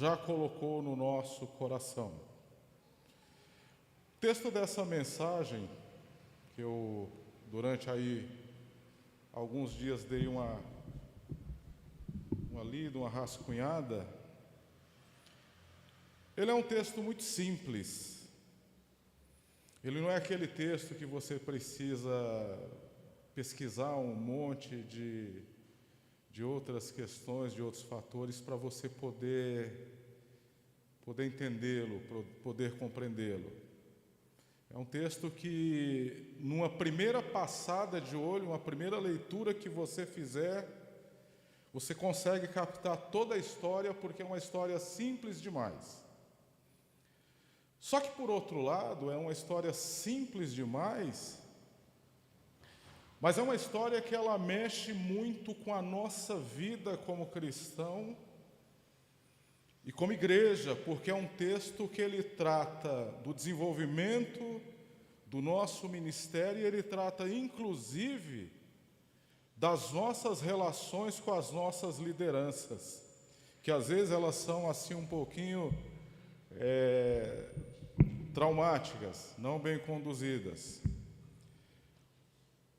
já colocou no nosso coração. O texto dessa mensagem, que eu, durante aí alguns dias, dei uma lida, uma rascunhada, ele é um texto muito simples. Ele não é aquele texto que você precisa pesquisar um monte de outras questões, de outros fatores, para você poder entendê-lo, poder compreendê-lo. É um texto que, numa primeira passada de olho, uma primeira leitura que você fizer, você consegue captar toda a história, porque é uma história simples demais. Só que, por outro lado, é uma história simples demais, mas é uma história que ela mexe muito com a nossa vida como cristão e como igreja, porque é um texto que ele trata do desenvolvimento do nosso ministério e ele trata, inclusive, das nossas relações com as nossas lideranças, que às vezes elas são assim um pouquinho traumáticas, não bem conduzidas.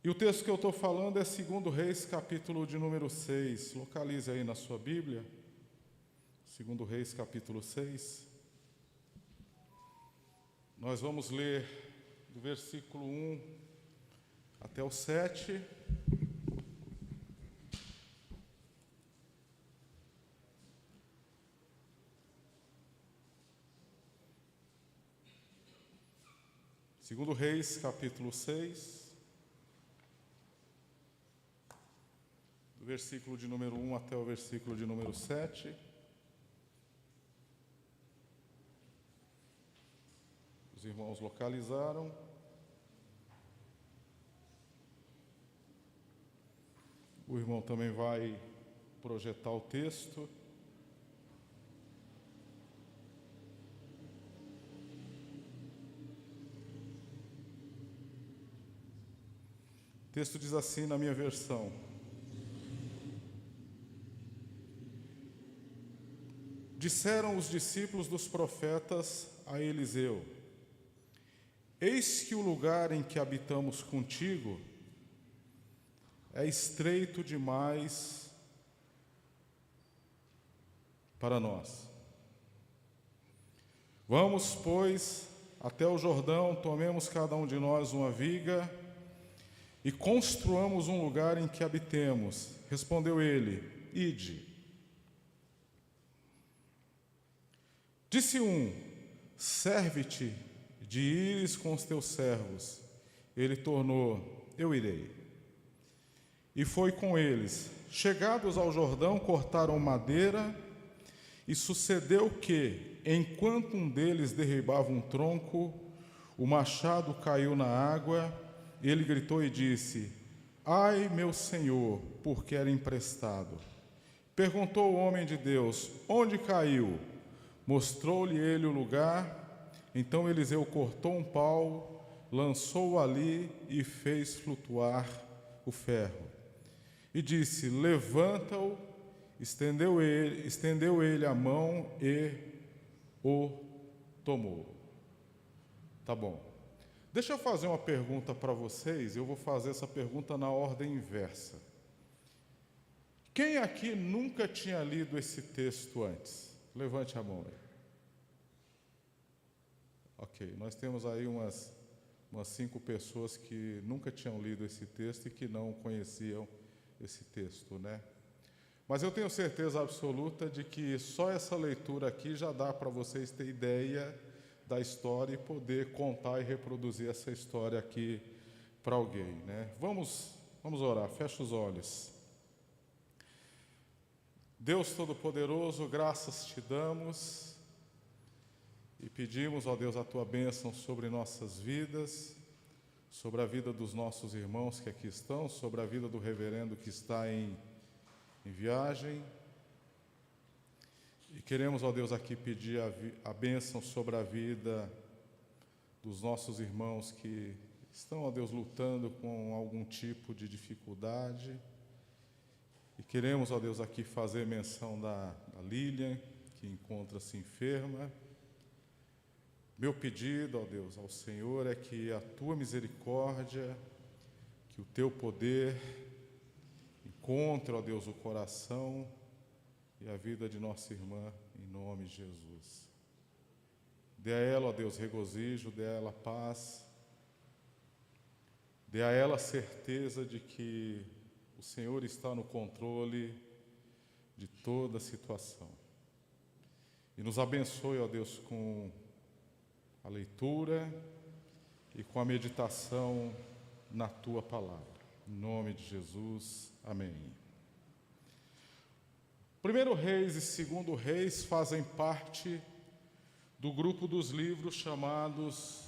E o texto que eu estou falando é 2 Reis, capítulo de número 6. Localize aí na sua Bíblia. 2 Reis, capítulo 6. Nós vamos ler do versículo 1 até o 7. Segundo Reis, capítulo 6, do versículo de número 1 até o versículo de número 7. Os irmãos localizaram. O irmão também vai projetar o texto. O texto diz assim na minha versão: disseram os discípulos dos profetas a Eliseu: eis que o lugar em que habitamos contigo é estreito demais para nós. Vamos, pois, até o Jordão, tomemos cada um de nós uma viga e construamos um lugar em que habitemos. Respondeu ele: ide. Disse um: serve-te de ires com os teus servos. Ele tornou: eu irei. E foi com eles. Chegados ao Jordão, cortaram madeira, e sucedeu que, enquanto um deles derribava um tronco, o machado caiu na água. Ele gritou e disse: ai, meu senhor, porque era emprestado. Perguntou o homem de Deus: onde caiu? Mostrou-lhe ele o lugar. Então Eliseu cortou um pau, lançou-o ali e fez flutuar o ferro. E disse: levanta-o. Estendeu ele a mão e o tomou. Tá bom. Deixa eu fazer uma pergunta para vocês. Eu vou fazer essa pergunta na ordem inversa. Quem aqui nunca tinha lido esse texto antes? Levante a mão aí. Ok, nós temos aí umas 5 pessoas que nunca tinham lido esse texto e que não conheciam esse texto, né? Mas eu tenho certeza absoluta de que só essa leitura aqui já dá para vocês ter ideia da história e poder contar e reproduzir essa história aqui para alguém, né? Vamos orar, fecha os olhos. Deus Todo-Poderoso, graças te damos e pedimos, ó Deus, a tua bênção sobre nossas vidas, sobre a vida dos nossos irmãos que aqui estão, sobre a vida do reverendo que está em viagem. E queremos, ó Deus, aqui pedir a bênção sobre a vida dos nossos irmãos que estão, ó Deus, lutando com algum tipo de dificuldade. E queremos, ó Deus, aqui fazer menção da Lilian, que encontra-se enferma. Meu pedido, ó Deus, ao Senhor é que a tua misericórdia, que o teu poder encontre, ó Deus, o coração e a vida de nossa irmã, em nome de Jesus. Dê a ela, ó Deus, regozijo, dê a ela paz, dê a ela a certeza de que o Senhor está no controle de toda a situação. E nos abençoe, ó Deus, com a leitura e com a meditação na tua palavra. Em nome de Jesus, amém. 1 Reis e 2 Reis fazem parte do grupo dos livros chamados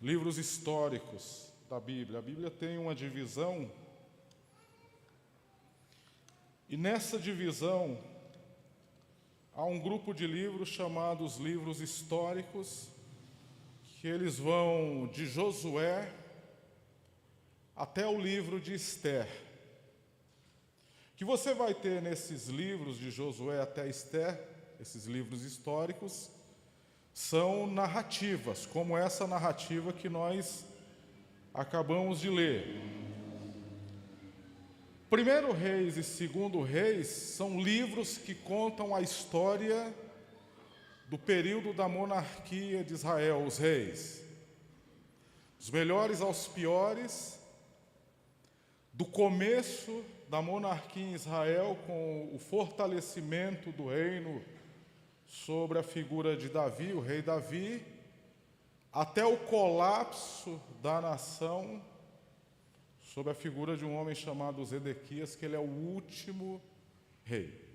livros históricos da Bíblia. A Bíblia tem uma divisão, e nessa divisão há um grupo de livros chamados livros históricos, que eles vão de Josué até o livro de Esther. O que você vai ter nesses livros de Josué até Esther, esses livros históricos, são narrativas, como essa narrativa que nós acabamos de ler. 1 Reis e 2 Reis são livros que contam a história do período da monarquia de Israel, os reis. Dos melhores aos piores, do começo da monarquia em Israel, com o fortalecimento do reino sobre a figura de Davi, o rei Davi, até o colapso da nação, sob a figura de um homem chamado Zedequias, que ele é o último rei.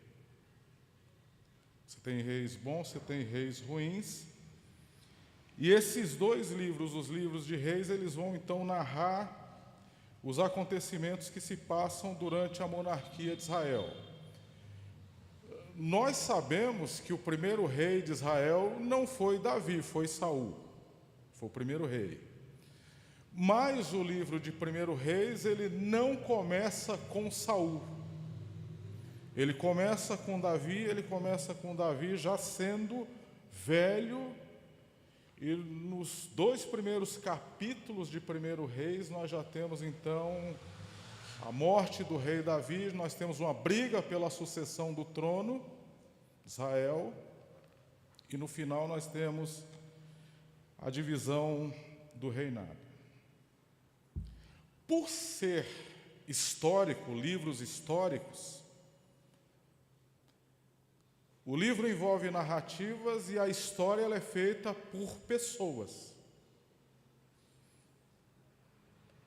Você tem reis bons, você tem reis ruins. E esses dois livros, os livros de reis, eles vão então narrar os acontecimentos que se passam durante a monarquia de Israel. Nós sabemos que o primeiro rei de Israel não foi Davi, foi Saul. Foi o primeiro rei. Mas o livro de 1 Reis, ele não começa com Saul. Ele começa com Davi já sendo velho, e nos 2 primeiros capítulos de 1 Reis nós já temos então a morte do rei Davi, nós temos uma briga pela sucessão do trono de Israel, e no final nós temos a divisão do reinado. Por ser histórico, livros históricos, o livro envolve narrativas e a história ela é feita por pessoas.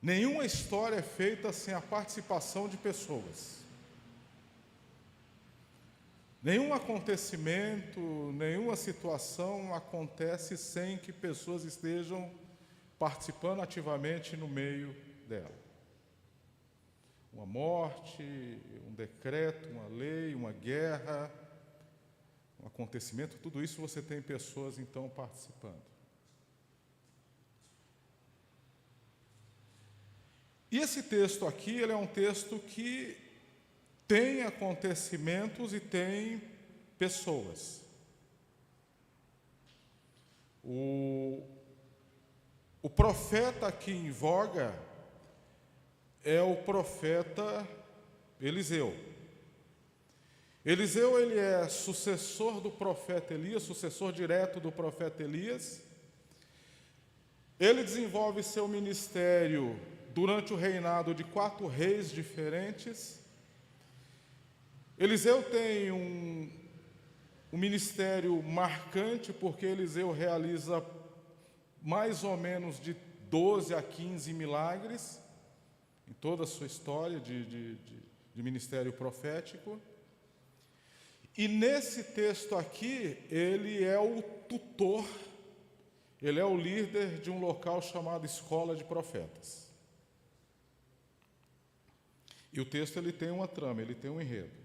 Nenhuma história é feita sem a participação de pessoas. Nenhum acontecimento, nenhuma situação acontece sem que pessoas estejam participando ativamente no meio dela. Uma morte, um decreto, uma lei, uma guerra, um acontecimento, tudo isso você tem pessoas então participando. E esse texto aqui, ele é um texto que tem acontecimentos e tem pessoas. O profeta aqui em voga é o profeta Eliseu. Eliseu, ele é sucessor do profeta Elias, sucessor direto do profeta Elias. Ele desenvolve seu ministério durante o reinado de 4 reis diferentes. Eliseu tem um ministério marcante, porque Eliseu realiza mais ou menos de 12 a 15 milagres em toda a sua história de ministério profético. E nesse texto aqui, ele é o tutor, ele é o líder de um local chamado Escola de Profetas. E o texto ele tem uma trama, ele tem um enredo.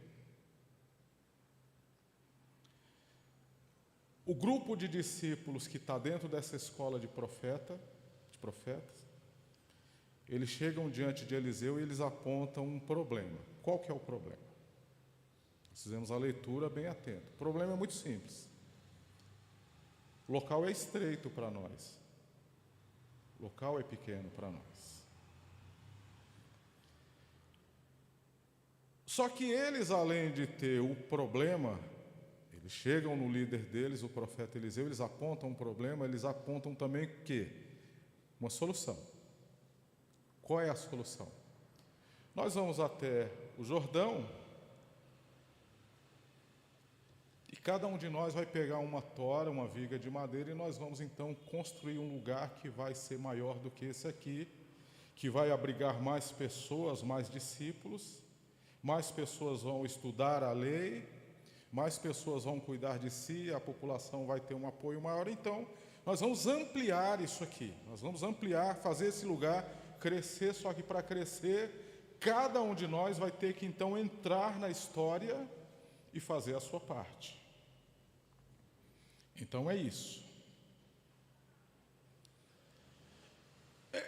O grupo de discípulos que está dentro dessa escola de profetas, eles chegam diante de Eliseu e eles apontam um problema. Qual que é o problema? Nós fizemos a leitura bem atento. O problema é muito simples. O local é estreito para nós. O local é pequeno para nós. Só que eles, além de ter o problema, eles chegam no líder deles, o profeta Eliseu, eles apontam um problema, eles apontam também o quê? Uma solução. Qual é a solução? Nós vamos até o Jordão e cada um de nós vai pegar uma tora, uma viga de madeira, e nós vamos então construir um lugar que vai ser maior do que esse aqui, que vai abrigar mais pessoas, mais discípulos, mais pessoas vão estudar a lei, mais pessoas vão cuidar de si, a população vai ter um apoio maior. Então, nós vamos ampliar isso aqui, nós vamos ampliar, fazer esse lugar crescer, só que para crescer, cada um de nós vai ter que então entrar na história e fazer a sua parte. Então é isso.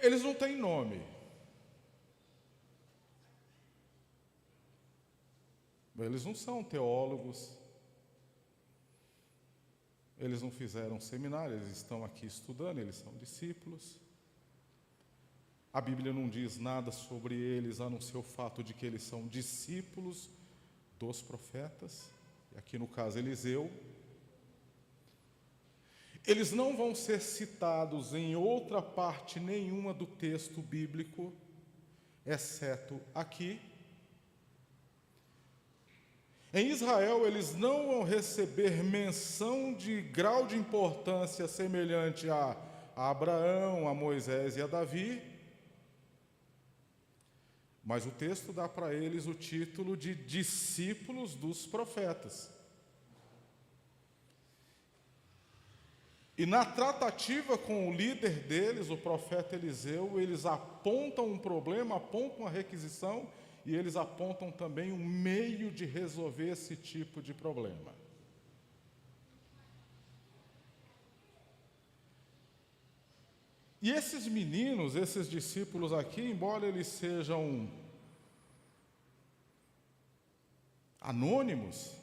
Eles não têm nome. Eles não são teólogos, eles não fizeram seminário, eles estão aqui estudando, eles são discípulos. A Bíblia não diz nada sobre eles, a não ser o fato de que eles são discípulos dos profetas, aqui no caso Eliseu. Eles não vão ser citados em outra parte nenhuma do texto bíblico, exceto aqui. Em Israel, eles não vão receber menção de grau de importância semelhante a Abraão, a Moisés e a Davi, mas o texto dá para eles o título de discípulos dos profetas. E na tratativa com o líder deles, o profeta Eliseu, eles apontam um problema, apontam uma requisição, e eles apontam também um meio de resolver esse tipo de problema. E esses meninos, esses discípulos aqui, embora eles sejam anônimos,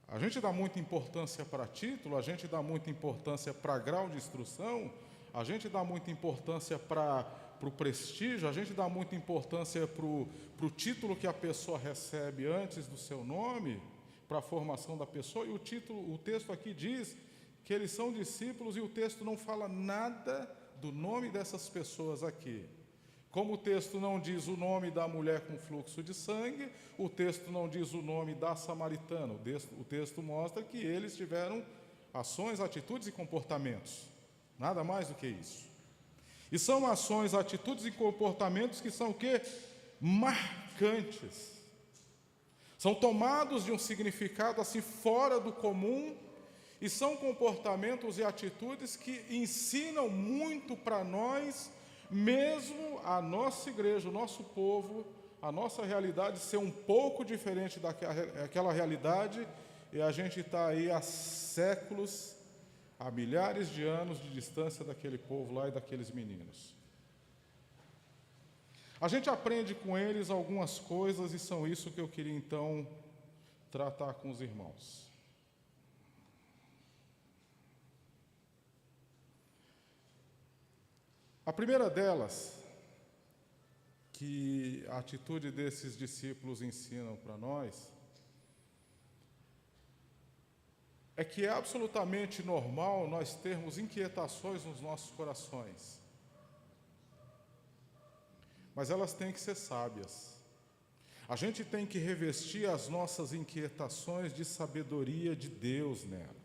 a gente dá muita importância para título, a gente dá muita importância para grau de instrução, a gente dá muita importância para o prestígio, a gente dá muita importância para o título que a pessoa recebe antes do seu nome, para a formação da pessoa, e o texto aqui diz que eles são discípulos, e o texto não fala nada do nome dessas pessoas aqui. Como o texto não diz o nome da mulher com fluxo de sangue, o texto não diz o nome da samaritana, o texto mostra que eles tiveram ações, atitudes e comportamentos, nada mais do que isso. E são ações, atitudes e comportamentos que são o quê? Marcantes. São tomados de um significado assim fora do comum, e são comportamentos e atitudes que ensinam muito para nós, mesmo a nossa igreja, o nosso povo, a nossa realidade ser um pouco diferente daquela realidade, e a gente está aí há séculos, há milhares de anos de distância daquele povo lá e daqueles meninos. A gente aprende com eles algumas coisas, e são isso que eu queria então tratar com os irmãos. A primeira delas, que a atitude desses discípulos ensinam para nós, é que é absolutamente normal nós termos inquietações nos nossos corações. Mas elas têm que ser sábias. A gente tem que revestir as nossas inquietações de sabedoria de Deus nelas.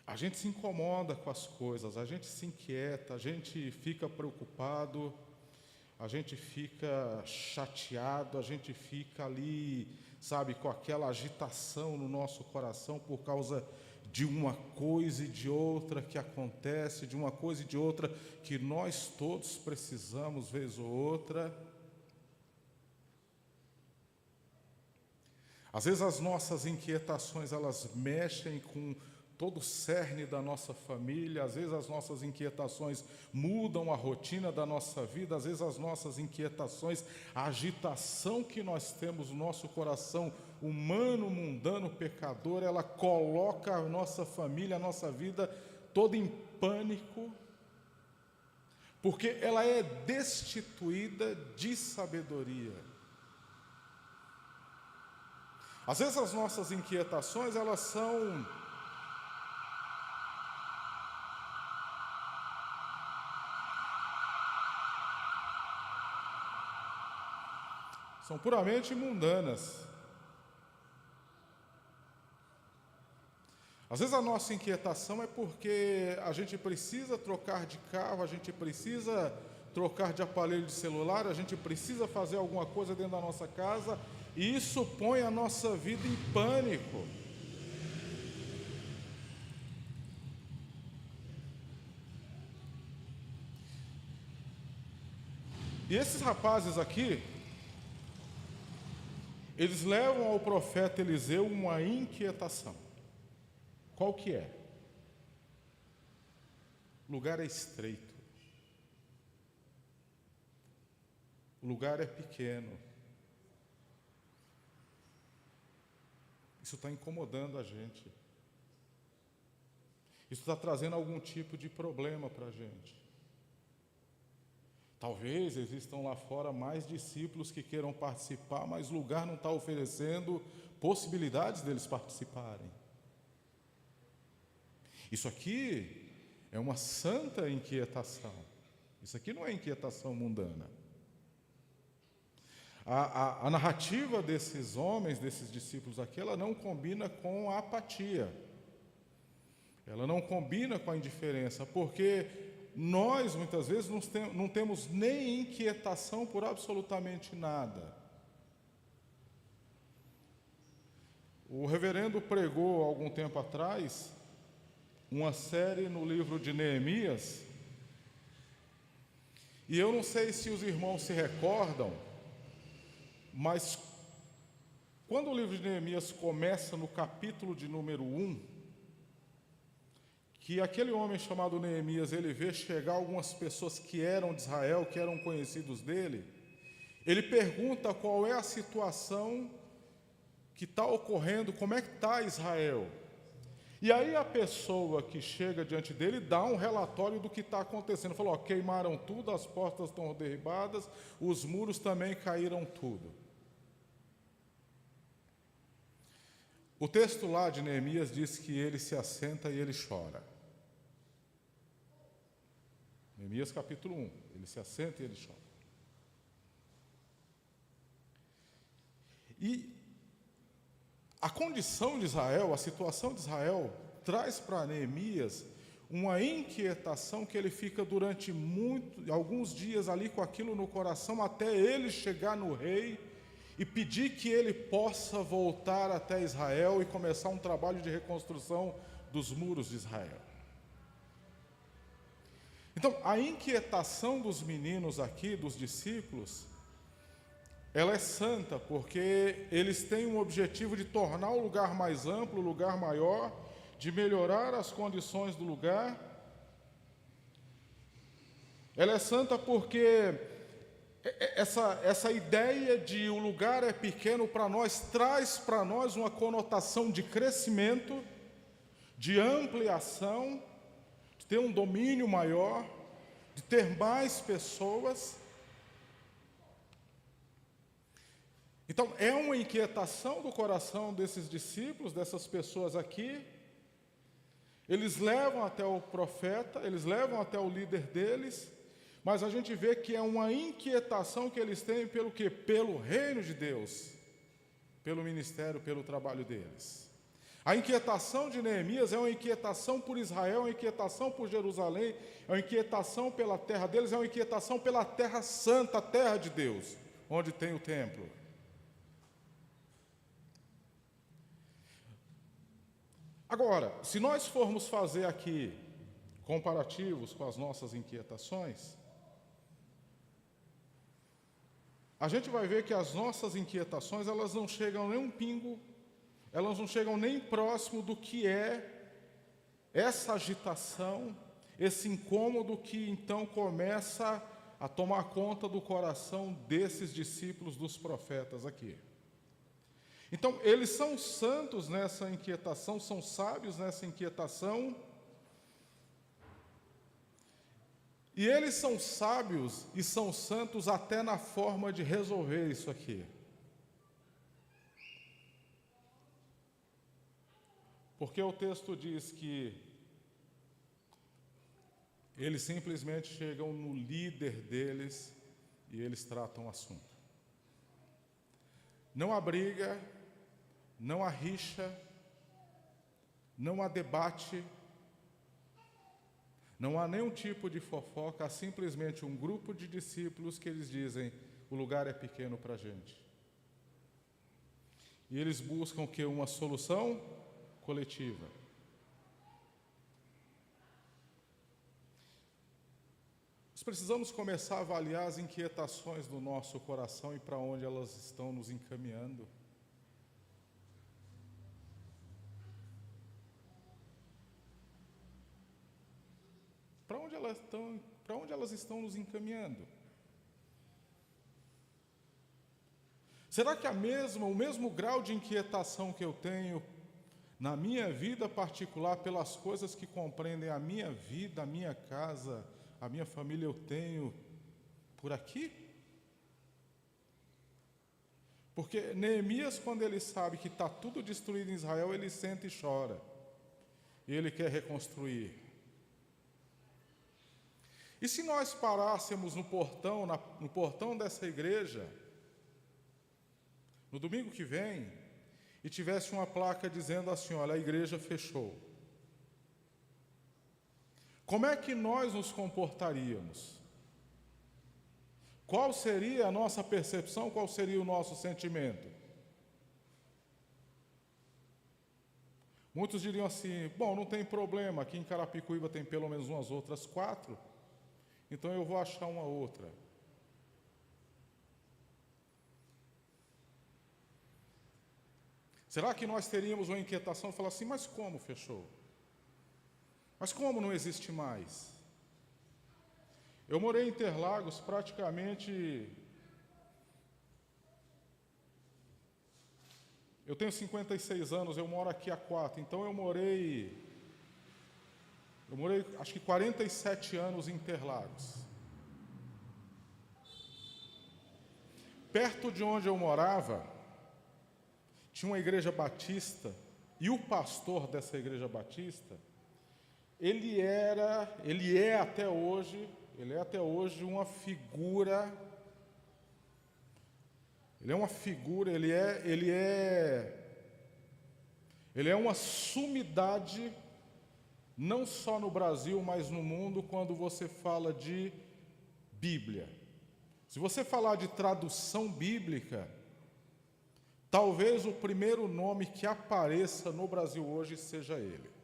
A gente se incomoda com as coisas, a gente se inquieta, a gente fica preocupado, a gente fica chateado, a gente fica ali, sabe, com aquela agitação no nosso coração por causa de uma coisa e de outra que acontece, de uma coisa e de outra que nós todos precisamos, vez ou outra. Às vezes as nossas inquietações, elas mexem com todo o cerne da nossa família. Às vezes as nossas inquietações mudam a rotina da nossa vida, às vezes as nossas inquietações, a agitação que nós temos no nosso coração humano, mundano, pecador, ela coloca a nossa família, a nossa vida toda em pânico, porque ela é destituída de sabedoria. Às vezes as nossas inquietações, elas são puramente mundanas. Às vezes a nossa inquietação é porque a gente precisa trocar de carro, a gente precisa trocar de aparelho de celular, a gente precisa fazer alguma coisa dentro da nossa casa, e isso põe a nossa vida em pânico. E esses rapazes aqui, eles levam ao profeta Eliseu uma inquietação. Qual que é? O lugar é estreito. O lugar é pequeno. Isso está incomodando a gente. Isso está trazendo algum tipo de problema para a gente. Talvez existam lá fora mais discípulos que queiram participar, mas o lugar não está oferecendo possibilidades deles participarem. Isso aqui é uma santa inquietação. Isso aqui não é inquietação mundana. A narrativa desses homens, desses discípulos aqui, ela não combina com a apatia. Ela não combina com a indiferença, porque nós, muitas vezes, não temos nem inquietação por absolutamente nada. O reverendo pregou, há algum tempo atrás, uma série no livro de Neemias, e eu não sei se os irmãos se recordam, mas quando o livro de Neemias começa no capítulo de número 1, que aquele homem chamado Neemias, ele vê chegar algumas pessoas que eram de Israel, que eram conhecidos dele, ele pergunta qual é a situação que está ocorrendo, como é que está Israel. E aí a pessoa que chega diante dele dá um relatório do que está acontecendo. Falou, queimaram tudo, as portas estão derribadas, os muros também caíram tudo. O texto lá de Neemias diz que ele se assenta e ele chora. Neemias capítulo 1, ele se assenta e ele chora. E a condição de Israel, a situação de Israel, traz para Neemias uma inquietação que ele fica durante alguns dias ali com aquilo no coração, até ele chegar no rei e pedir que ele possa voltar até Israel e começar um trabalho de reconstrução dos muros de Israel. Então, a inquietação dos meninos aqui, dos discípulos, ela é santa, porque eles têm um objetivo de tornar o lugar mais amplo, o lugar maior, de melhorar as condições do lugar. Ela é santa porque essa ideia de o lugar é pequeno para nós, traz para nós uma conotação de crescimento, de ampliação, de ter um domínio maior, de ter mais pessoas. Então, é uma inquietação do coração desses discípulos, dessas pessoas aqui. Eles levam até o profeta, eles levam até o líder deles, mas a gente vê que é uma inquietação que eles têm pelo quê? Pelo reino de Deus, pelo ministério, pelo trabalho deles. A inquietação de Neemias é uma inquietação por Israel, é uma inquietação por Jerusalém, é uma inquietação pela terra deles, é uma inquietação pela terra santa, a terra de Deus, onde tem o templo. Agora, se nós formos fazer aqui comparativos com as nossas inquietações, a gente vai ver que as nossas inquietações, elas não chegam nem um pingo, elas não chegam nem próximo do que é essa agitação, esse incômodo que então começa a tomar conta do coração desses discípulos dos profetas aqui. Então, eles são santos nessa inquietação, são sábios nessa inquietação, e eles são sábios e são santos até na forma de resolver isso aqui. Porque o texto diz que eles simplesmente chegam no líder deles e eles tratam o assunto. Não há briga, não há rixa, não há debate, não há nenhum tipo de fofoca, há simplesmente um grupo de discípulos que eles dizem: o lugar é pequeno para a gente. E eles buscam o quê? Uma solução coletiva. Nós precisamos começar a avaliar as inquietações do nosso coração e para onde elas estão nos encaminhando. Para onde elas estão nos encaminhando? Será que o mesmo grau de inquietação que eu tenho na minha vida particular pelas coisas que compreendem a minha vida, a minha casa, a minha família, eu tenho por aqui? Porque Neemias, quando ele sabe que está tudo destruído em Israel, ele senta e chora. E ele quer reconstruir. E se nós parássemos no portão dessa igreja, no domingo que vem, e tivesse uma placa dizendo assim: olha, a igreja fechou. Como é que nós nos comportaríamos? Qual seria a nossa percepção? Qual seria o nosso sentimento? Muitos diriam assim: bom, não tem problema, aqui em Carapicuíba tem pelo menos umas outras 4, então eu vou achar uma outra. Será que nós teríamos uma inquietação de falar assim: mas como fechou? Mas como não existe mais? Eu morei em Interlagos praticamente... Eu tenho 56 anos, eu moro aqui há 4, então eu morei acho que 47 anos em Interlagos. Perto de onde eu morava, tinha uma igreja batista, e o pastor dessa igreja batista, ele é até hoje uma figura, ele é uma sumidade, não só no Brasil, mas no mundo, quando você fala de Bíblia. Se você falar de tradução bíblica, talvez o primeiro nome que apareça no Brasil hoje seja ele.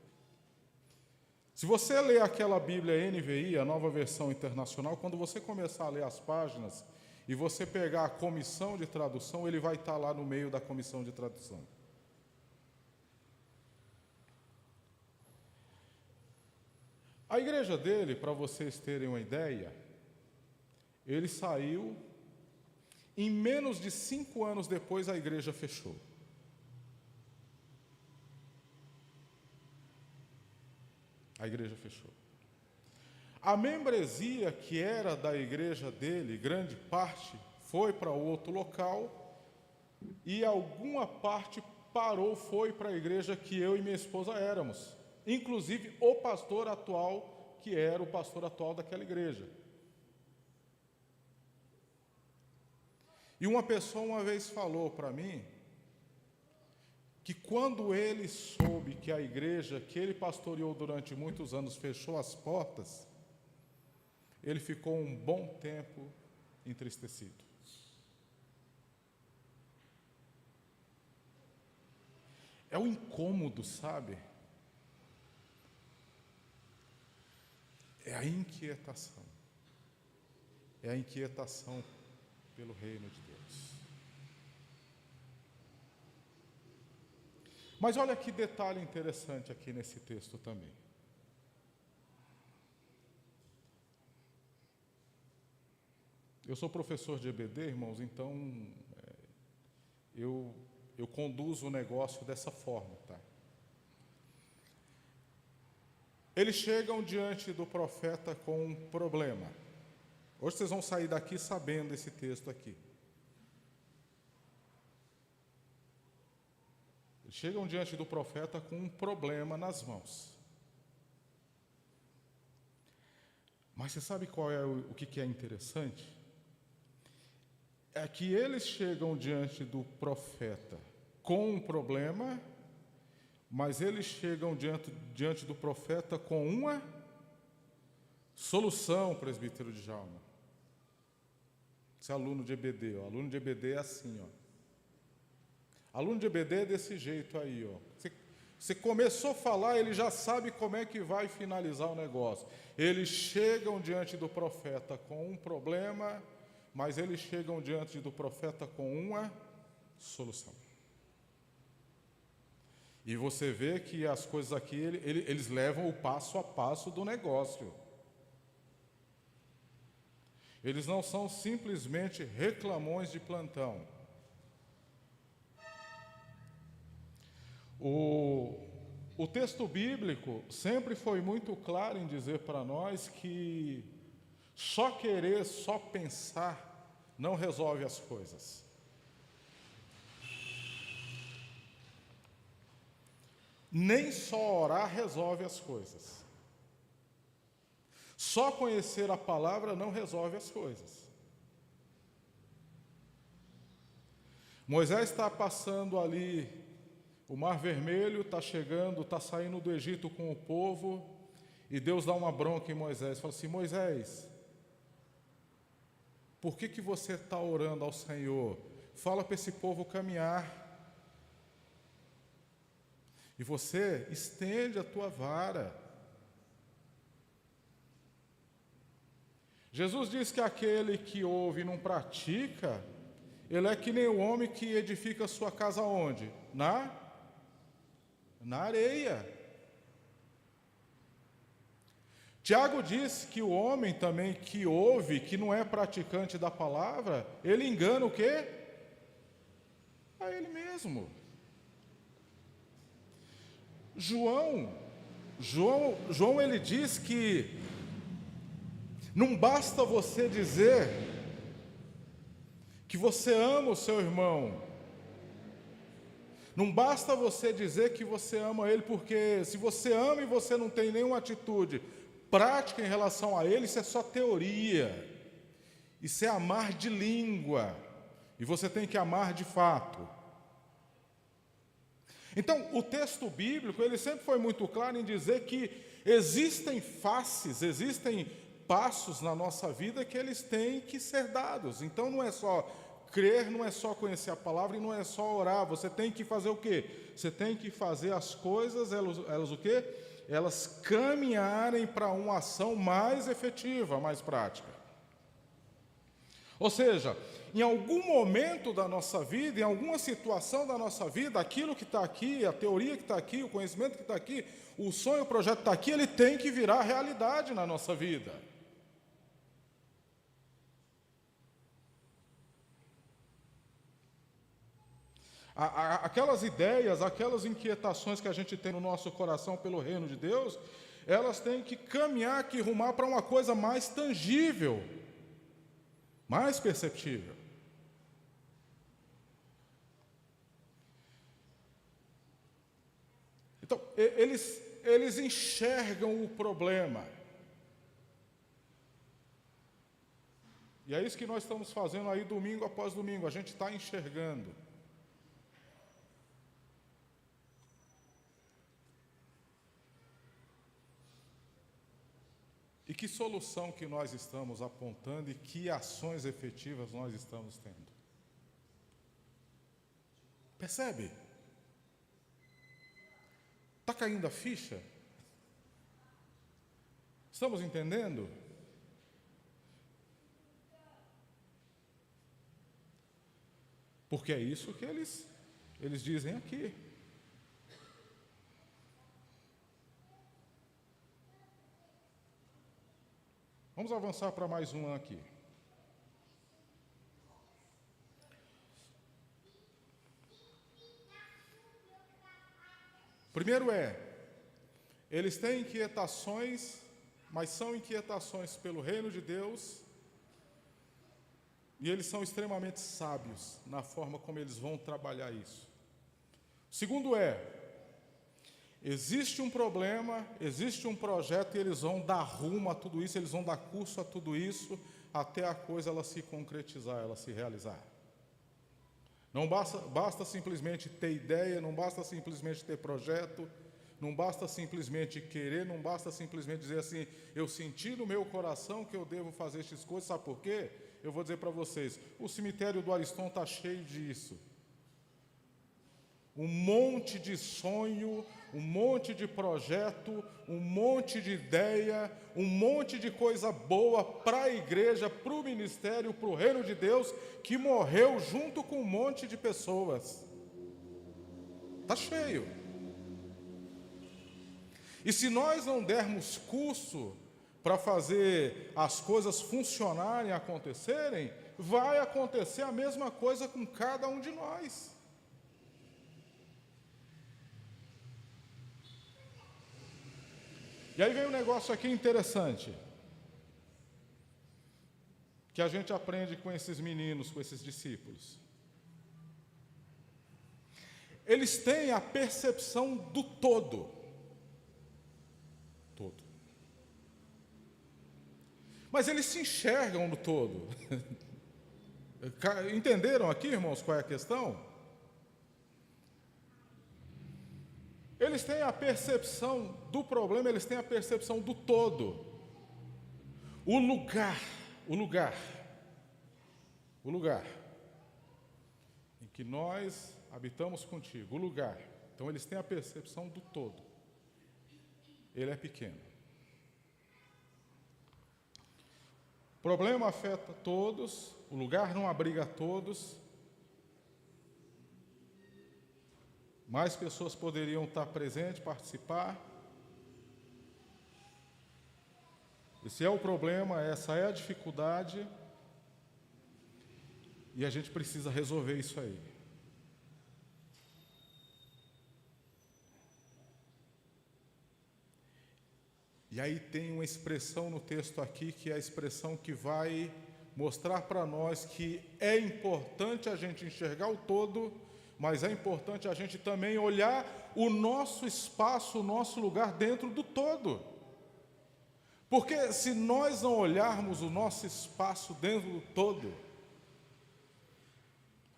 Se você ler aquela Bíblia NVI, a Nova Versão Internacional, quando você começar a ler as páginas e você pegar a comissão de tradução, ele vai estar lá no meio da comissão de tradução. A igreja dele, para vocês terem uma ideia, ele saiu, em menos de 5 anos depois a igreja fechou. A igreja fechou. A membresia que era da igreja dele, grande parte, foi para outro local e alguma parte parou, foi para a igreja que eu e minha esposa éramos. Inclusive o pastor atual, que era o pastor atual daquela igreja. E uma pessoa uma vez falou para mim que quando ele soube que a igreja que ele pastoreou durante muitos anos fechou as portas, ele ficou um bom tempo entristecido. É o incômodo, sabe? É a inquietação. É a inquietação pelo reino de Deus. Mas olha que detalhe interessante aqui nesse texto também. Eu sou professor de EBD, irmãos, então eu conduzo o negócio dessa forma, tá? Eles chegam diante do profeta com um problema. Hoje vocês vão sair daqui sabendo esse texto aqui. Eles chegam diante do profeta com um problema nas mãos. Mas você sabe qual é o que é interessante? É que eles chegam diante do profeta com um problema, mas eles chegam diante do profeta com uma solução, presbítero Djalma. Esse é aluno de EBD, ó. Aluno de EBD é assim, ó. Aluno de EBD é desse jeito aí, ó. Você começou a falar, ele já sabe como é que vai finalizar o negócio. Eles chegam diante do profeta com um problema, mas eles chegam diante do profeta com uma solução. E você vê que as coisas aqui, eles levam o passo a passo do negócio. Eles não são simplesmente reclamões de plantão. O texto bíblico sempre foi muito claro em dizer para nós que só querer, só pensar, não resolve as coisas. Nem só orar resolve as coisas. Só conhecer a palavra não resolve as coisas. Moisés está passando ali o Mar Vermelho, está chegando, está saindo do Egito com o povo, e Deus dá uma bronca em Moisés. Fala assim: Moisés, por que você está orando ao Senhor? Fala para esse povo caminhar. E você estende a tua vara. Jesus diz que aquele que ouve e não pratica, ele é que nem o homem que edifica a sua casa onde? Na areia. Tiago diz que o homem também que ouve, que não é praticante da palavra, ele engana o quê? A ele mesmo. João ele diz que não basta você dizer que você ama o seu irmão. Não basta você dizer que você ama ele, porque se você ama e você não tem nenhuma atitude prática em relação a ele, isso é só teoria. Isso é amar de língua. E você tem que amar de fato. Então, o texto bíblico, ele sempre foi muito claro em dizer que existem faces, existem passos na nossa vida que eles têm que ser dados. Então, não é só crer, não é só conhecer a palavra e não é só orar. Você tem que fazer o quê? Você tem que fazer as coisas, elas o quê? Elas caminharem para uma ação mais efetiva, mais prática. Ou seja, em algum momento da nossa vida, em alguma situação da nossa vida, aquilo que está aqui, a teoria que está aqui, o conhecimento que está aqui, o sonho, o projeto que está aqui, ele tem que virar realidade na nossa vida. Aquelas ideias, aquelas inquietações que a gente tem no nosso coração pelo reino de Deus, elas têm que caminhar, que rumar para uma coisa mais tangível, mais perceptível. Então, eles enxergam o problema. E é isso que nós estamos fazendo aí domingo após domingo, a gente está enxergando. E que solução que nós estamos apontando e que ações efetivas nós estamos tendo? Percebe? Está caindo a ficha? Estamos entendendo? Porque é isso que eles dizem aqui. Vamos avançar para mais um aqui. Primeiro eles têm inquietações, mas são inquietações pelo reino de Deus, e eles são extremamente sábios na forma como eles vão trabalhar isso. Segundo existe um problema, existe um projeto, e eles vão dar rumo a tudo isso, eles vão dar curso a tudo isso, até a coisa ela se concretizar, ela se realizar. Não basta simplesmente ter ideia, não basta simplesmente ter projeto, não basta simplesmente querer, não basta simplesmente dizer assim, eu senti no meu coração que eu devo fazer essas coisas, sabe por quê? Eu vou dizer para vocês, o cemitério do Ariston está cheio disso. Um monte de sonho, um monte de projeto, um monte de ideia, um monte de coisa boa para a igreja, para o ministério, para o reino de Deus, que morreu junto com um monte de pessoas. Está cheio. E se nós não dermos curso para fazer as coisas funcionarem, acontecerem, vai acontecer a mesma coisa com cada um de nós. E aí vem um negócio aqui interessante, que a gente aprende com esses meninos, com esses discípulos. Eles têm a percepção do todo. Todo. Mas eles se enxergam no todo. Entenderam aqui, irmãos, qual é a questão? Eles têm a percepção do problema, eles têm a percepção do todo. O lugar em que nós habitamos contigo, o lugar. Então eles têm a percepção do todo. Ele é pequeno. O problema afeta todos, o lugar não abriga todos. Mais pessoas poderiam estar presentes, participar. Esse é o problema, essa é a dificuldade. E a gente precisa resolver isso aí. E aí tem uma expressão no texto aqui, que é a expressão que vai mostrar para nós que é importante a gente enxergar o todo, mas é importante a gente também olhar o nosso espaço, o nosso lugar dentro do todo. Porque se nós não olharmos o nosso espaço dentro do todo,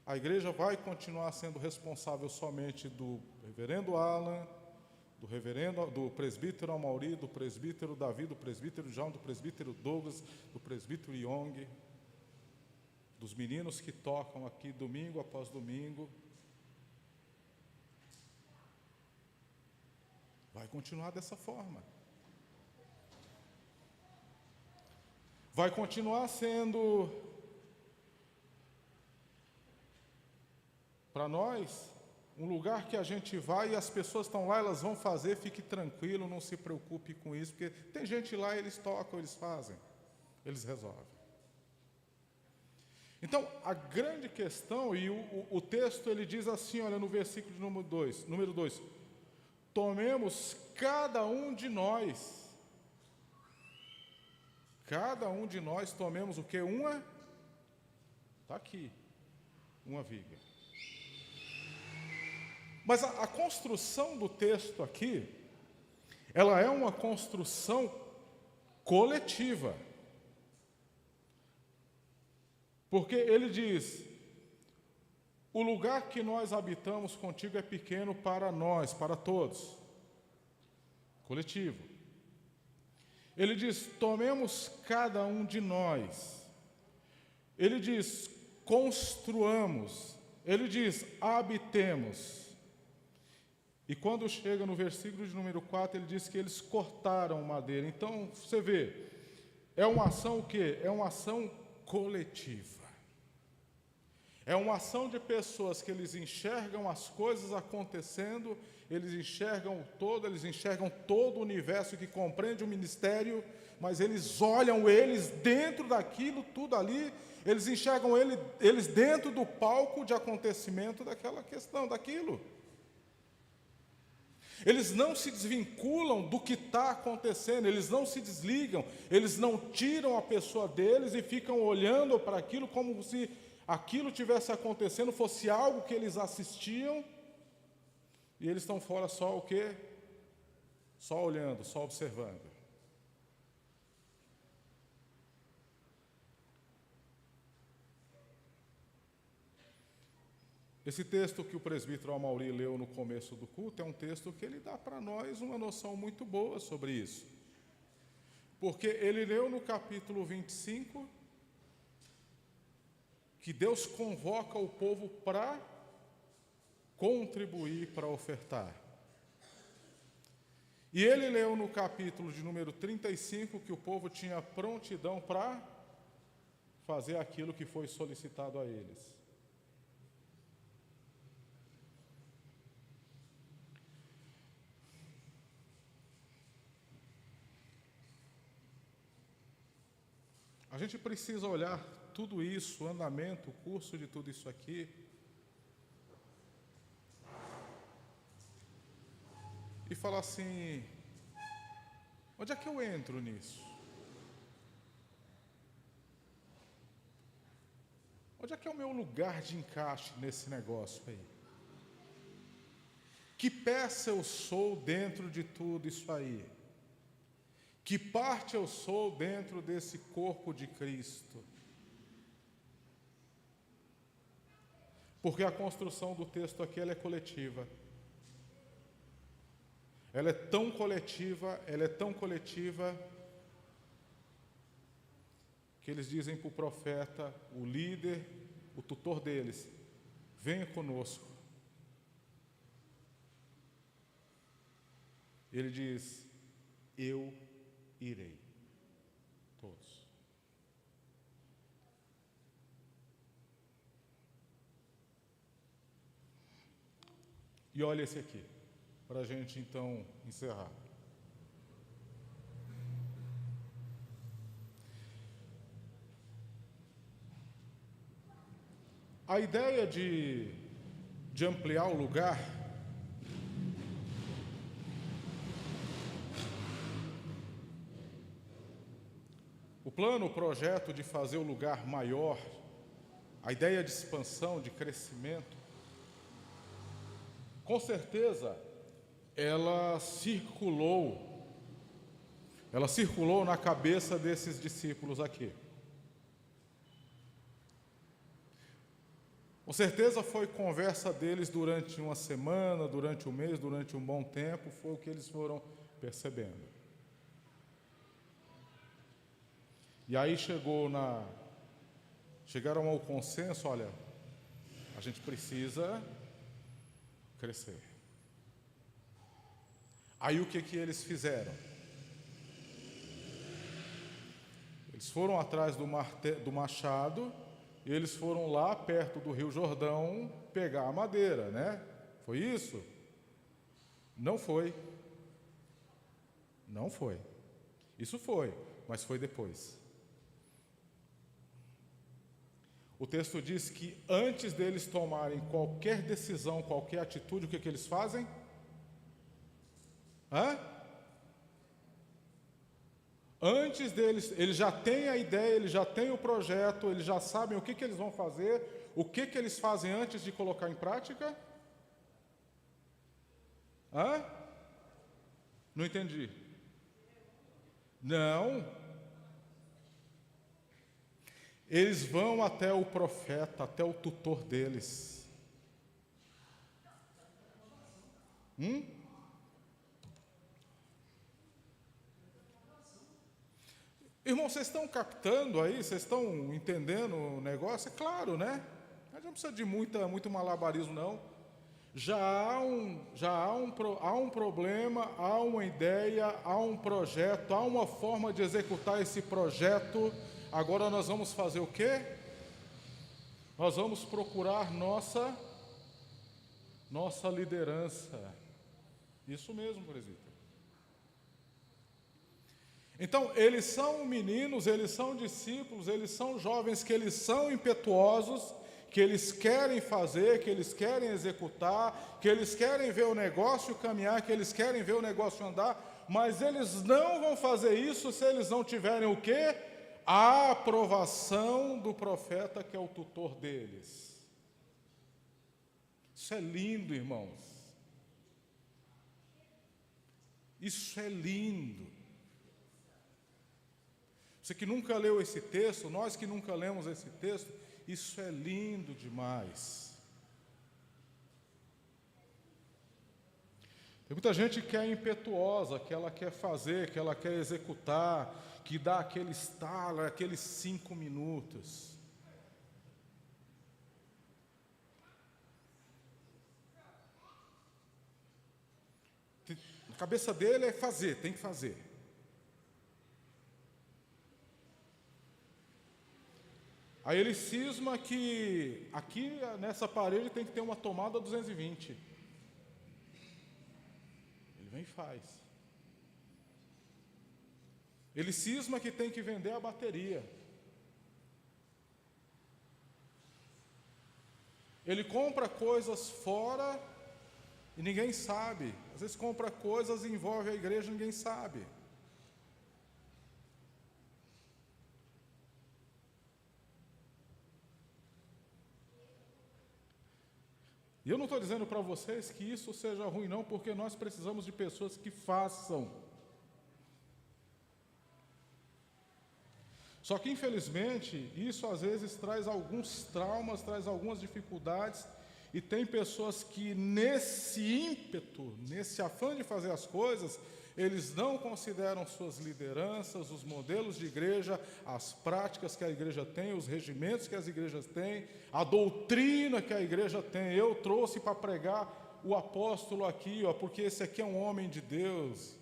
a igreja vai continuar sendo responsável somente do reverendo Alan, do presbítero Amauri, do presbítero Davi, do presbítero João, do presbítero Douglas, do presbítero Young, dos meninos que tocam aqui domingo após domingo. Vai continuar dessa forma. Vai continuar sendo, para nós, um lugar que a gente vai e as pessoas estão lá, elas vão fazer, fique tranquilo, não se preocupe com isso, porque tem gente lá, eles tocam, eles fazem, eles resolvem. Então, a grande questão, e o texto ele diz assim, olha, no versículo de número 2, tomemos cada um de nós tomemos o quê? Está aqui, uma viga. Mas a construção do texto aqui, ela é uma construção coletiva. Porque ele diz, o lugar que nós habitamos contigo é pequeno para nós, para todos. Coletivo. Ele diz, tomemos cada um de nós. Ele diz, construamos. Ele diz, habitemos. E quando chega no versículo de número 4, ele diz que eles cortaram madeira. Então, você vê, é uma ação o quê? É uma ação coletiva. É uma ação de pessoas que eles enxergam as coisas acontecendo, eles enxergam todo o universo que compreende o ministério, mas eles olham eles dentro daquilo, tudo ali, eles enxergam eles dentro do palco de acontecimento daquela questão, daquilo. Eles não se desvinculam do que está acontecendo, eles não se desligam, eles não tiram a pessoa deles e ficam olhando para aquilo como se aquilo tivesse acontecendo, fosse algo que eles assistiam, e eles estão fora só o quê? Só olhando, só observando. Esse texto que o presbítero Amauri leu no começo do culto é um texto que ele dá para nós uma noção muito boa sobre isso. Porque ele leu no capítulo 25 que Deus convoca o povo para contribuir, para ofertar. E ele leu no capítulo de número 35 que o povo tinha prontidão para fazer aquilo que foi solicitado a eles. A gente precisa olhar tudo isso, o andamento, o curso de tudo isso aqui, e falar assim: onde é que eu entro nisso? Onde é que é o meu lugar de encaixe nesse negócio aí? Que peça eu sou dentro de tudo isso aí? Que parte eu sou dentro desse corpo de Cristo? Porque a construção do texto aqui ela é coletiva. Ela é tão coletiva, que eles dizem para o profeta, o líder, o tutor deles: venha conosco. Ele diz: eu irei. Todos. E olha esse aqui, para a gente então encerrar. A ideia de ampliar o lugar o plano, o projeto de fazer o lugar maior, a ideia de expansão, de crescimento, com certeza ela circulou na cabeça desses discípulos aqui. Com certeza foi conversa deles durante uma semana, durante um mês, durante um bom tempo, foi o que eles foram percebendo. E aí chegaram ao consenso: olha, a gente precisa crescer. Aí o que eles fizeram? Eles foram atrás do machado, e eles foram lá perto do Rio Jordão pegar a madeira, né? Foi isso? Não foi. Não foi. Isso foi, mas foi depois. O texto diz que antes deles tomarem qualquer decisão, qualquer atitude, o que eles fazem? Antes deles, eles já têm a ideia, eles já têm o projeto, eles já sabem o que eles vão fazer, o que eles fazem antes de colocar em prática? Não entendi. Não. Eles vão até o profeta, até o tutor deles. Irmão, vocês estão captando aí? Vocês estão entendendo o negócio? É claro, né? A gente não precisa de muito malabarismo, não. Já há um problema, há uma ideia, há um projeto, há uma forma de executar esse projeto. Agora nós vamos fazer o quê? Nós vamos procurar nossa liderança. Isso mesmo, presbítero. Então, eles são meninos, eles são discípulos, eles são jovens, que eles são impetuosos, que eles querem fazer, que eles querem executar, que eles querem ver o negócio caminhar, que eles querem ver o negócio andar, mas eles não vão fazer isso se eles não tiverem o quê? A aprovação do profeta, que é o tutor deles. Isso é lindo, irmãos. Isso é lindo. Você que nunca leu esse texto, nós que nunca lemos esse texto, isso é lindo demais. Tem muita gente que é impetuosa, que ela quer fazer, que ela quer executar, que dá aquele estalo, aqueles 5 minutos. A cabeça dele é fazer, tem que fazer. Aí ele cisma que aqui nessa parede tem que ter uma tomada 220. Ele vem e faz. Ele cisma que tem que vender a bateria. Ele compra coisas fora e ninguém sabe. Às vezes compra coisas e envolve a igreja e ninguém sabe. E eu não estou dizendo para vocês que isso seja ruim, não, porque nós precisamos de pessoas que façam. Só que, infelizmente, isso às vezes traz alguns traumas, traz algumas dificuldades, e tem pessoas que nesse ímpeto, nesse afã de fazer as coisas, eles não consideram suas lideranças, os modelos de igreja, as práticas que a igreja tem, os regimentos que as igrejas têm, a doutrina que a igreja tem. Eu trouxe para pregar o apóstolo aqui, porque esse aqui é um homem de Deus.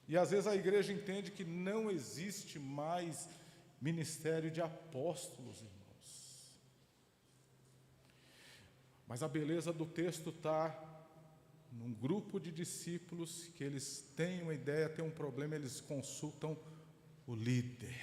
E às vezes a igreja entende que não existe mais ministério de apóstolos, irmãos. Mas a beleza do texto está num grupo de discípulos que eles têm uma ideia, têm um problema, eles consultam o líder.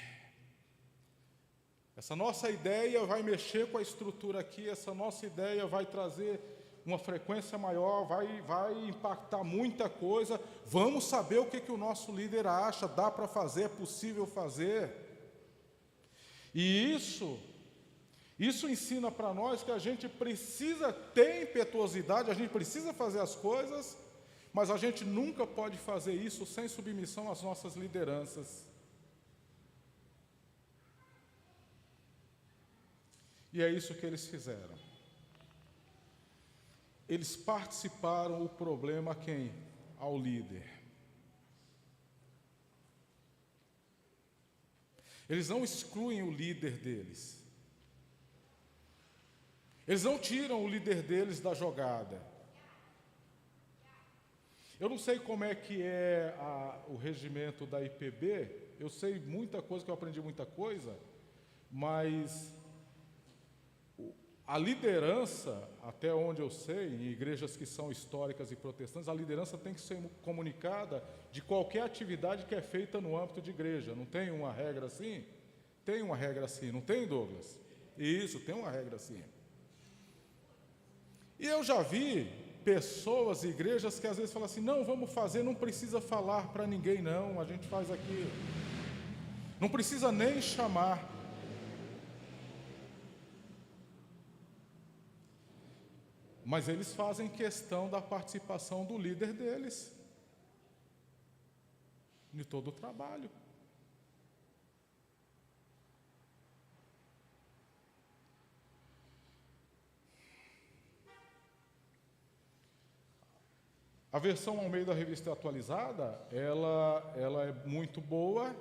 Essa nossa ideia vai mexer com a estrutura aqui, essa nossa ideia vai trazer uma frequência maior, vai impactar muita coisa. Vamos saber o que o nosso líder acha, dá para fazer, é possível fazer. E isso ensina para nós que a gente precisa ter impetuosidade, a gente precisa fazer as coisas, mas a gente nunca pode fazer isso sem submissão às nossas lideranças. E é isso que eles fizeram. Eles participaram o problema a quem? Ao líder. Eles não excluem o líder deles. Eles não tiram o líder deles da jogada. Eu não sei como é que é o regimento da IPB, eu sei muita coisa, que eu aprendi muita coisa, mas a liderança, até onde eu sei, em igrejas que são históricas e protestantes, a liderança tem que ser comunicada de qualquer atividade que é feita no âmbito de igreja. Não tem uma regra assim? Tem uma regra assim, não tem, Douglas? Isso, tem uma regra assim. E eu já vi pessoas, igrejas, que às vezes falam assim, não, vamos fazer, não precisa falar para ninguém não, a gente faz aqui. Não precisa nem chamar. Mas eles fazem questão da participação do líder deles, de todo o trabalho. A versão Almeida Revista Atualizada, ela é muito boa,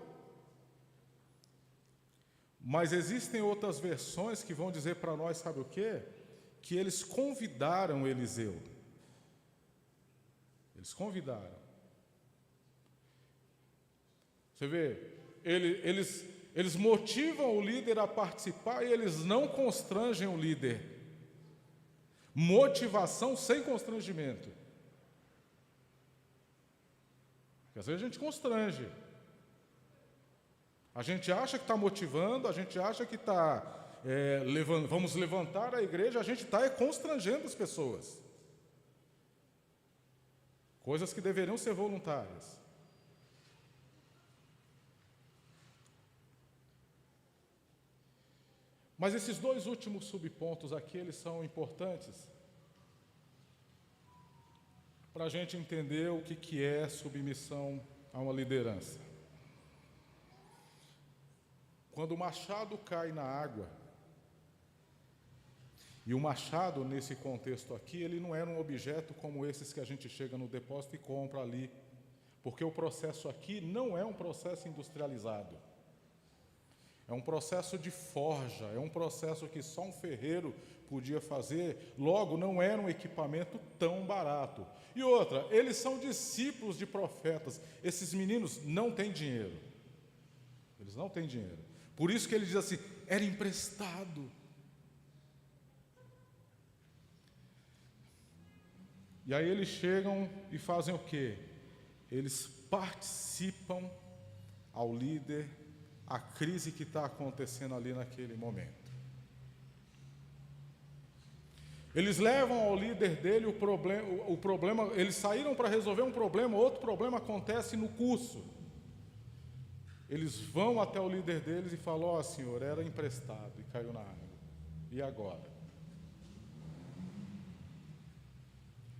mas existem outras versões que vão dizer para nós, sabe o quê? Que eles convidaram Eliseu. Eles convidaram. Você vê, eles motivam o líder a participar e eles não constrangem o líder. Motivação sem constrangimento. Porque às vezes a gente constrange. A gente acha que está motivando, a gente acha que está vamos levantar a igreja, a gente está constrangendo as pessoas. Coisas que deveriam ser voluntárias. Mas esses dois últimos subpontos aqui, eles são importantes para a gente entender o que é submissão a uma liderança. Quando o machado cai na água, e o machado, nesse contexto aqui, ele não era um objeto como esses que a gente chega no depósito e compra ali, porque o processo aqui não é um processo industrializado. É um processo de forja, é um processo que só um ferreiro podia fazer, logo não era um equipamento tão barato. E outra, eles são discípulos de profetas, esses meninos não têm dinheiro. Eles não têm dinheiro. Por isso que ele diz assim, era emprestado. E aí eles chegam e fazem o quê? Eles participam ao líder a crise que está acontecendo ali naquele momento. Eles levam ao líder dele o problema, eles saíram para resolver um problema, outro problema acontece no curso. Eles vão até o líder deles e falam, senhor, era emprestado e caiu na água. E agora?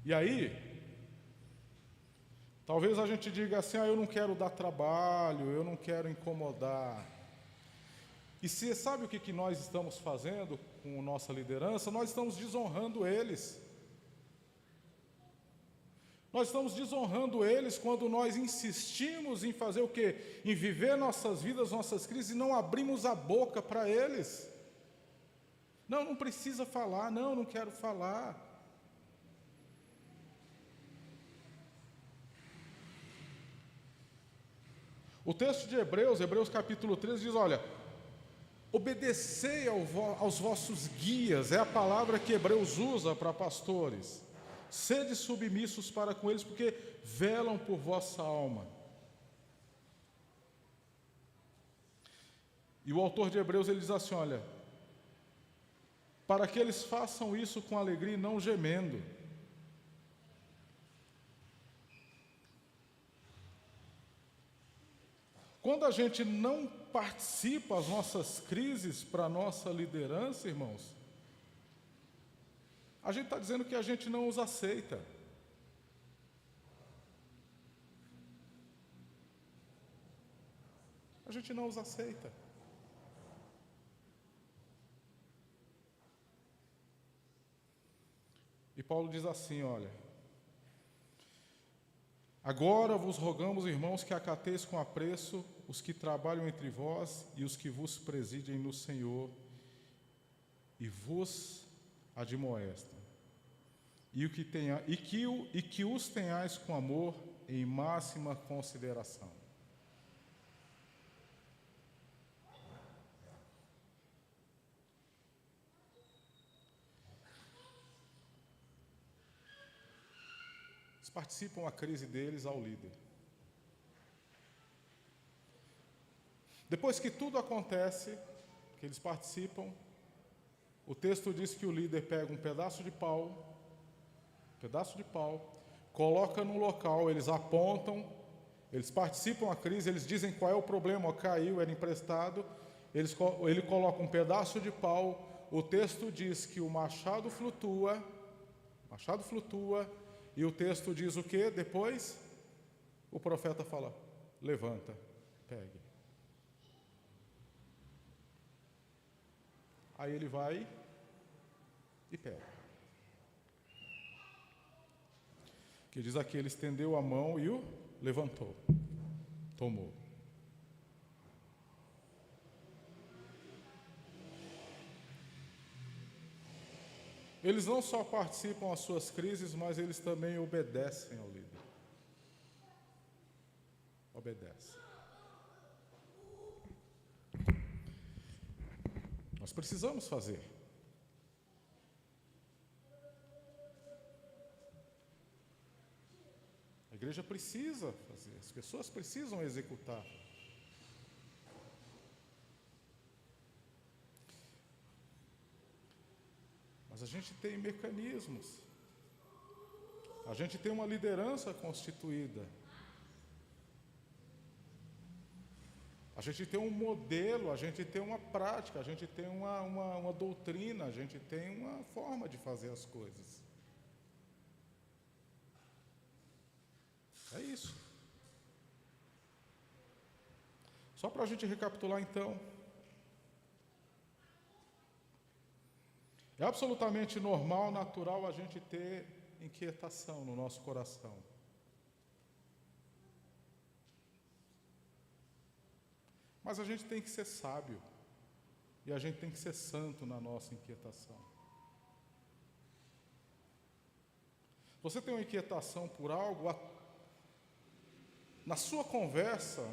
E aí, talvez a gente diga assim, eu não quero dar trabalho, eu não quero incomodar. E se sabe o que nós estamos fazendo com a nossa liderança? Nós estamos desonrando eles. Nós estamos desonrando eles quando nós insistimos em fazer o quê? Em viver nossas vidas, nossas crises, e não abrimos a boca para eles. Não precisa falar, não quero falar. O texto de Hebreus capítulo 13 diz, olha, obedecei aos vossos guias, é a palavra que Hebreus usa para pastores. Sede submissos para com eles, porque velam por vossa alma. E o autor de Hebreus, ele diz assim, olha, para que eles façam isso com alegria e não gemendo. Quando a gente não participa das nossas crises para a nossa liderança, irmãos, a gente está dizendo que a gente não os aceita. A gente não os aceita. E Paulo diz assim, olha, agora vos rogamos, irmãos, que acateis com apreço os que trabalham entre vós e os que vos presidem no Senhor e vos admoestam, e que os tenhais com amor em máxima consideração. Eles participam a crise deles ao líder. Depois que tudo acontece, que eles participam, o texto diz que o líder pega um pedaço de pau, coloca no local, eles apontam, eles participam a crise, eles dizem qual é o problema, caiu, era emprestado, ele coloca um pedaço de pau, o texto diz que o machado flutua, e o texto diz o quê? Depois, o profeta fala, levanta, pegue. Aí ele vai e pega. Que diz aqui, ele estendeu a mão e o levantou, tomou. Eles não só participam das suas crises, mas eles também obedecem ao líder. Obedecem. Nós precisamos fazer. A igreja precisa fazer, as pessoas precisam executar. gente tem mecanismos, a gente tem uma liderança constituída, a gente tem um modelo, a gente tem uma prática, a gente tem uma doutrina, a gente tem uma forma de fazer as coisas. É isso. Só para a gente recapitular então. É absolutamente normal, natural a gente ter inquietação no nosso coração. Mas a gente tem que ser sábio. E a gente tem que ser santo na nossa inquietação. Você tem uma inquietação por algo, na sua conversa,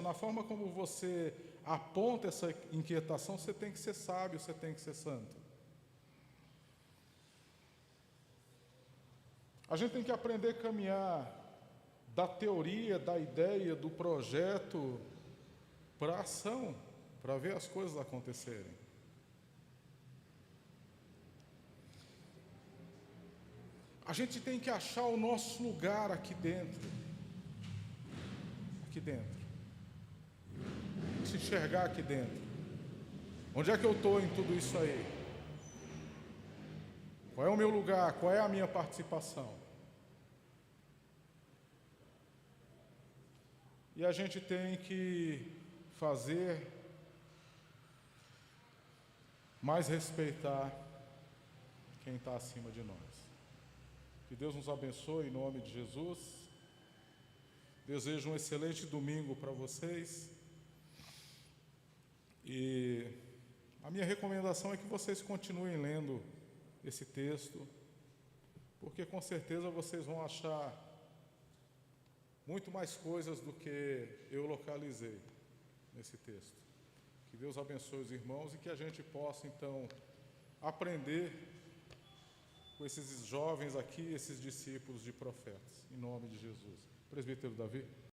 na forma como você aponta essa inquietação, você tem que ser sábio, você tem que ser santo. A gente tem que aprender a caminhar da teoria, da ideia, do projeto, para a ação, para ver as coisas acontecerem. A gente tem que achar o nosso lugar aqui dentro. Aqui dentro. Se enxergar aqui dentro. Onde é que eu estou em tudo isso aí? Qual é o meu lugar? Qual é a minha participação? E a gente tem que fazer mais respeitar quem está acima de nós. Que Deus nos abençoe em nome de Jesus. Desejo um excelente domingo para vocês. E a minha recomendação é que vocês continuem lendo esse texto, porque com certeza vocês vão achar muito mais coisas do que eu localizei nesse texto. Que Deus abençoe os irmãos e que a gente possa, então, aprender com esses jovens aqui, esses discípulos de profetas, em nome de Jesus. Presbítero Davi.